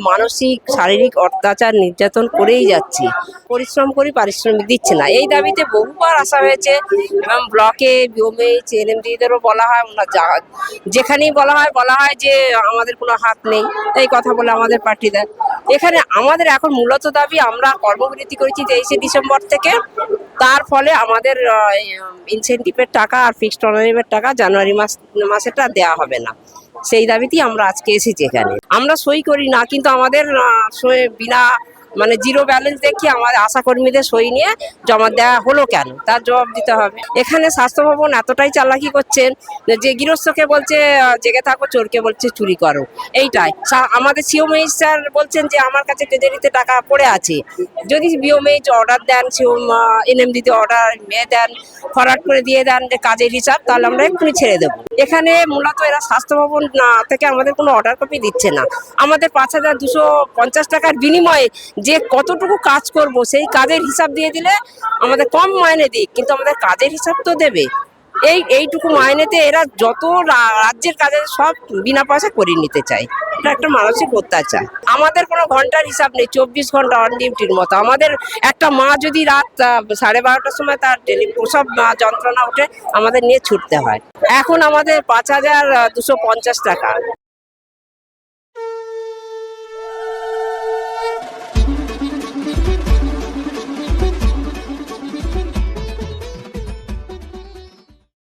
মানসিক শারীরিক অত্যাচার নির্যাতন করেই যাচ্ছি, পরিশ্রম করি পারিশ্রমিক দিচ্ছে না। এই দাবিতে বহুবার আসা হয়েছে এবং ব্লকে বিওমএইচ এনএমডিদেরও বলা হয়, যেখানেই বলা হয় যে আমাদের কোনো হাত নেই, এই কথা বলে আমাদের পার্টি দেয়। এখানে আমাদের এখন মূলত দাবি, আমরা কর্মবিরতি করেছি 23শে ডিসেম্বর থেকে, তার ফলে আমাদের ইনসেন্টিভের টাকা আর ফিক্সড অনারিমের টাকা জানুয়ারি মাসেটা দেওয়া হবে না। সেই দাবিতেই আমরা আজকে এসেছি এখানে। আমরা সই করি না, কিন্তু আমাদের বিনা জিরো ব্যালেন্স দেখিয়ে আমাদের আশাকর্মীদের সই নিয়ে জমা দেওয়া হলো কেন, তার জবাব দিতে হবে। এখানে স্বাস্থ্য ভবন এতটাই চালাকি করছেন যে গৃহস্থকে বলছে জেগে থাকো, চোরকে বলছে চুরি করো। এইটাই আমাদের সিওমএইচ স্যার বলছেন যে আমার কাছে ট্রেজারিতে টাকা পড়ে আছে, যদি বিওমএইচ অর্ডার দেন, এনএমডিতে অর্ডার দেন, ফরওয়ার্ড করে দিয়ে দেন যে কাজের হিসাব, তাহলে আমরা এক্ষুনি ছেড়ে দেবো। এখানে মূলত এরা স্বাস্থ্য ভবন থেকে আমাদের কোনো অর্ডার কপি দিচ্ছে না। আমাদের 5250 টাকার বিনিময়ে যে কতটুকু কাজ করব সেই কাজের হিসাব দিয়ে দিলে আমাদের কম মাইনে দিক, কিন্তু আমাদের কাজের হিসাব তো দেবে। এইটুকু মাইনেতে এরা যত রাজ্যের কাজে সব বিনা পয়সা করিয়ে নিতে চায়। এটা একটা মানসিক অত্যাচার। আমাদের কোনো ঘন্টার হিসাব নেই, 24 ঘন্টা অন ডিউটির মতো। আমাদের একটা মা যদি রাত 12:30টার সময় তার প্রসব যন্ত্রণা উঠে, আমাদের নিয়ে ছুটতে হয়। এখন আমাদের 5250 টাকা।